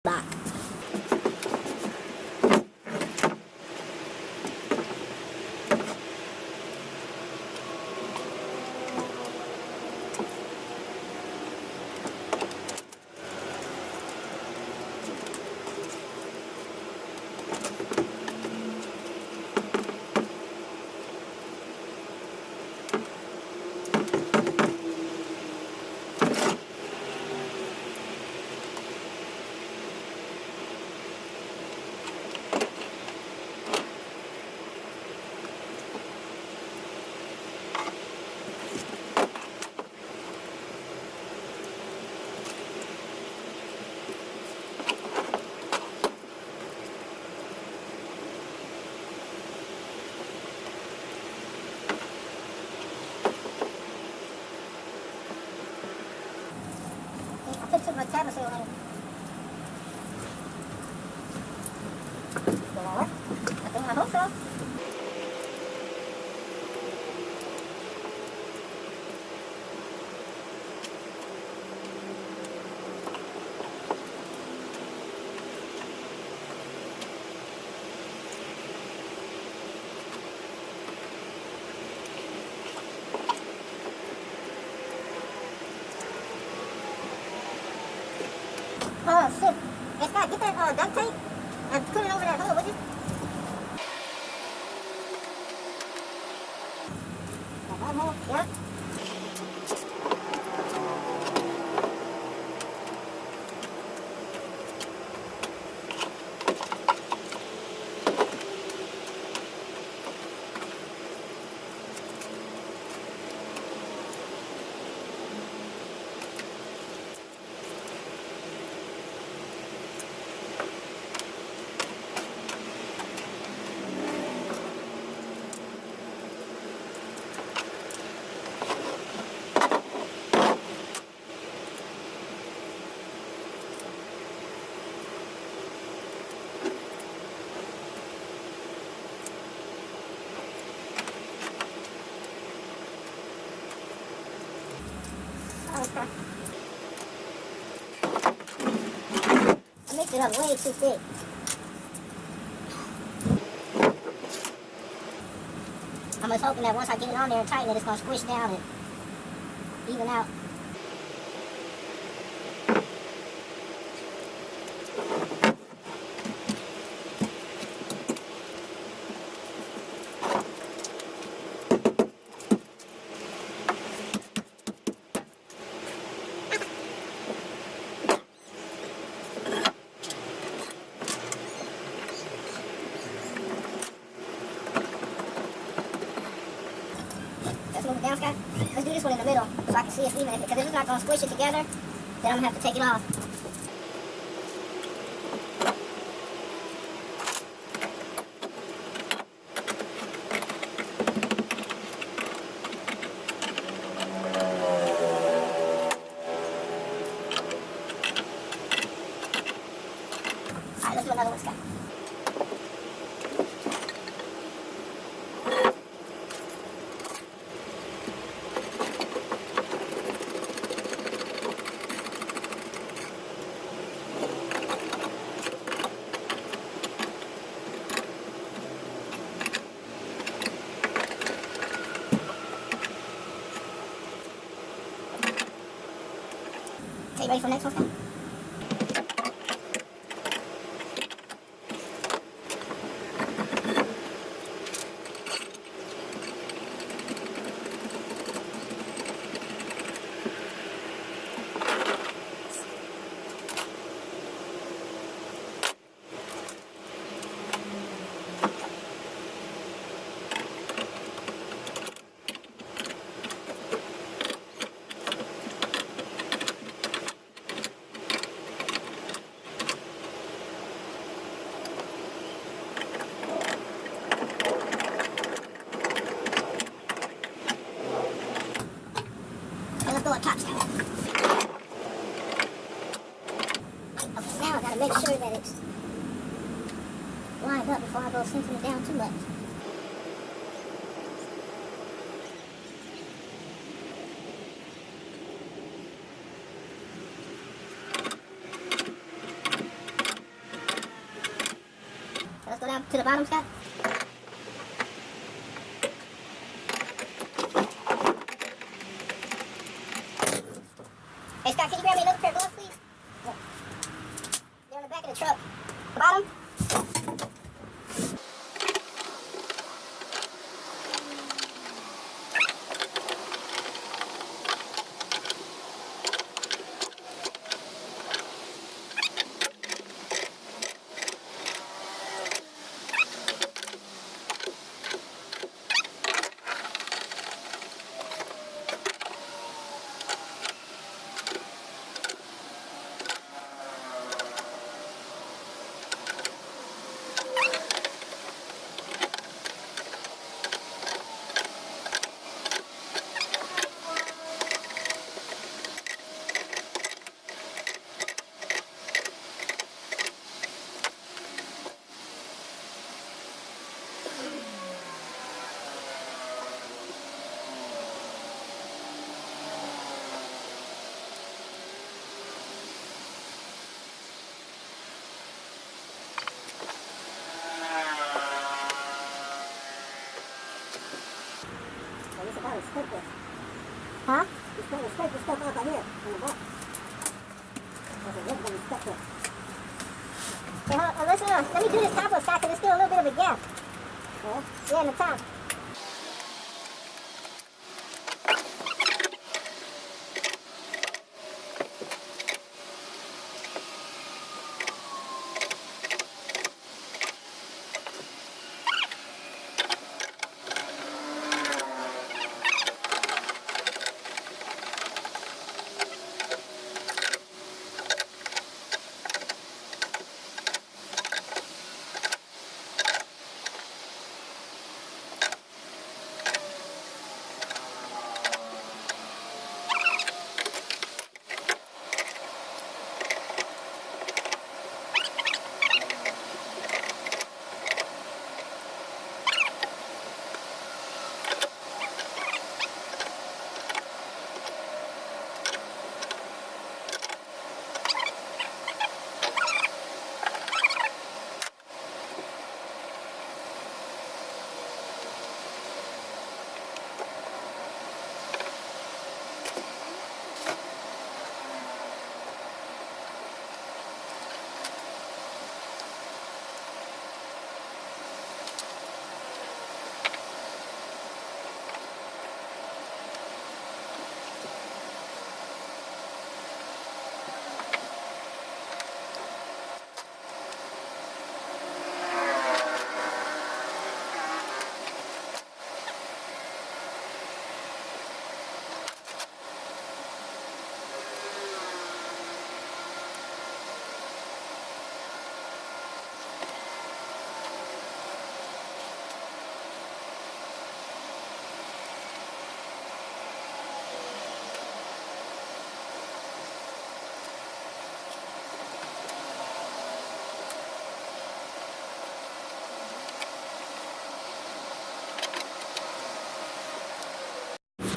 Back. I put too much tapestry on it. Will that work? I hope so. Oh shit. Hey Scott, get that duct tape and put it over that hole, would you? That bottom hole? Yeah. Oh, crap. I mixed it up way too thick. I'm just hoping that once I get it on there and tighten it, it's going to squish down and even out. Let's move it down, Scott. Let's do this one in the middle so I can see it even. Because if it's not going to squish it together, then I'm going to have to take it off. Alright, let's do another one, Scott. Okay, you ready for the next one, Scott? Okay, let's go on top, Scott. Okay, now I gotta make sure that it's lined up before I go cinching it down too much. down to the bottom, Scott? Hey, Scott, can you grab me another pair of gloves, please? Yeah. They're in the back of the truck. The bottom? Huh? You're supposed to scrape the stuff off of here in the back. There's a rip going stuck here. Hey, hold on, listen, let me do this top one, Scott, because there's still a little bit of a gap. Yeah, in the top.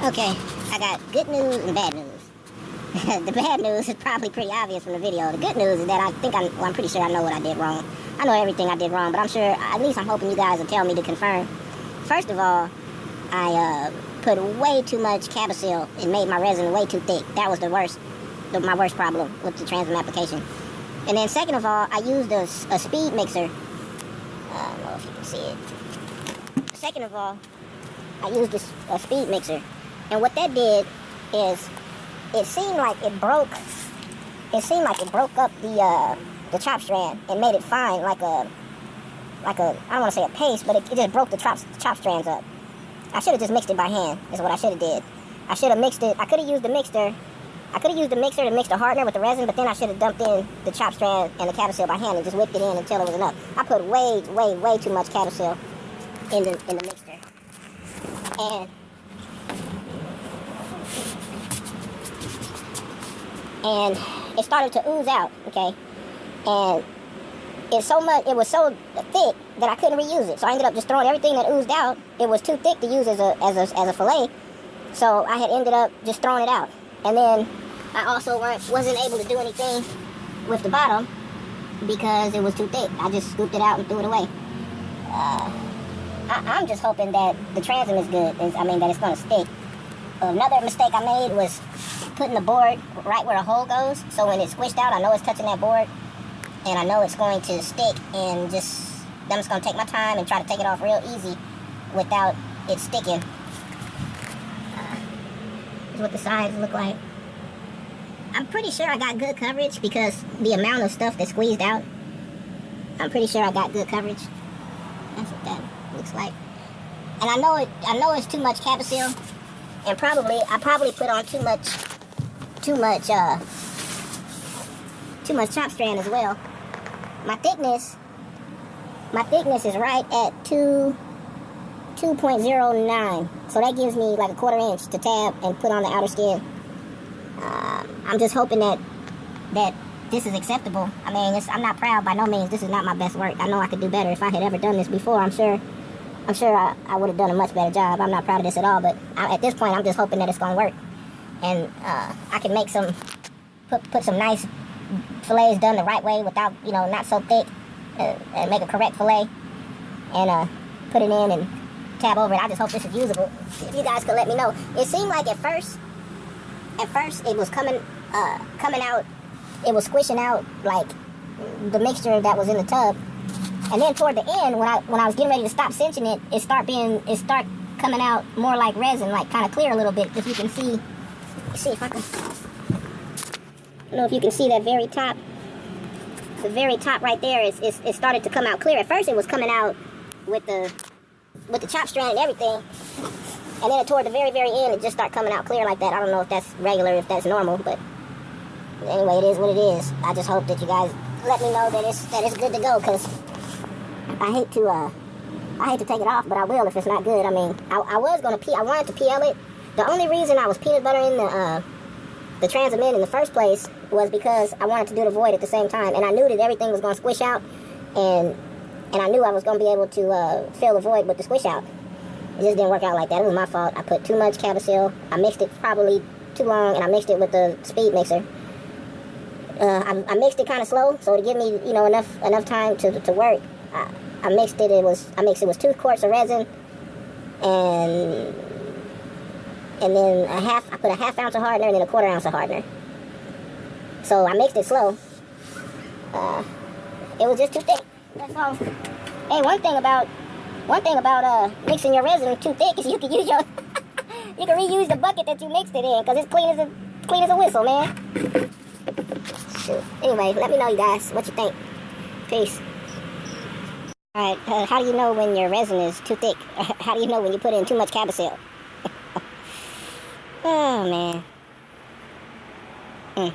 Okay, I got good news and bad news. The bad news is probably pretty obvious from the video. The good news is that I'm pretty sure I know what I did wrong. I know everything I did wrong, but I'm sure, at least I'm hoping you guys will tell me to confirm. First of all, I put way too much Cabasil and made my resin way too thick. That was my worst problem with the Transom application. And then second of all, I used a speed mixer. I don't know if you can see it. Second of all, I used a speed mixer. And what that did is, it seemed like it broke up the chop strand and made it fine, like a I don't want to say a paste, but it just broke the chop strands up. I should have just mixed it by hand, is what I should have did. I should have mixed it. I could have used the mixer. I could have used the mixer to mix the hardener with the resin, but then I should have dumped in the chop strand and the Cabasil by hand and just whipped it in until it was enough. I put way too much Cabasil in the mixer. And it started to ooze out, okay? And it was so thick that I couldn't reuse it. So I ended up just throwing everything that oozed out. It was too thick to use as a fillet. So I had ended up just throwing it out. And then I also wasn't able to do anything with the bottom because it was too thick. I just scooped it out and threw it away. I'm just hoping that the transom is good. That it's going to stick. Another mistake I made was putting the board right where a hole goes. So when it's squished out, I know it's touching that board. And I know it's going to stick. And I'm just going to take my time and try to take it off real easy without it sticking. This is what the sides look like. I'm pretty sure I got good coverage because the amount of stuff that's squeezed out. I'm pretty sure I got good coverage. That's what that looks like. And I know it's too much Capasil, and I probably put on too much chop strand as well. My thickness is right at 2.09, so that gives me like a 1/4 inch to tab and put on the outer skin. I'm just hoping that this is acceptable. I'm not proud by no means. This is not my best work. I know I could do better. If I had ever done this before, I'm sure I would have done a much better job. I'm not proud of this at all, but at this point, I'm just hoping that it's going to work. And I can make put some nice fillets done the right way without, not so thick, and make a correct fillet, and put it in and tab over it. I just hope this is usable. If you guys could let me know. It seemed like at first it was coming out, it was squishing out like the mixture that was in the tub. And then toward the end, when I was getting ready to stop cinching it, it start coming out more like resin, like kind of clear a little bit. If you can see if I can, I don't know if you can see that very top. The very top right there it started to come out clear. At first it was coming out with the chop strand and everything. And then toward the very, very end, it just started coming out clear like that. I don't know if that's regular, if that's normal, but anyway, it is what it is. I just hope that you guys let me know that it's good to go, because I hate to take it off, but I will if it's not good. I wanted to PL it. The only reason I was peanut buttering the Transom in the first place was because I wanted to do the void at the same time, and I knew that everything was going to squish out, and I knew I was going to be able to fill the void with the squish out. It just didn't work out like that. It was my fault. I put too much Capasil. I mixed it probably too long, and I mixed it with the speed mixer. I mixed it kind of slow, so to give me enough time to work. I mixed it. It was 2 quarts of resin, and then I put a 1/2 ounce of hardener and then a 1/4 ounce of hardener. So I mixed it slow. It was just too thick. That's all. Hey, one thing about mixing your resin too thick is you can use you can reuse the bucket that you mixed it in, because it's clean as a whistle, man. Shoot. Anyway, let me know, you guys, what you think. Peace. Alright, how do you know when your resin is too thick? How do you know when you put in too much Capasil? Oh, man.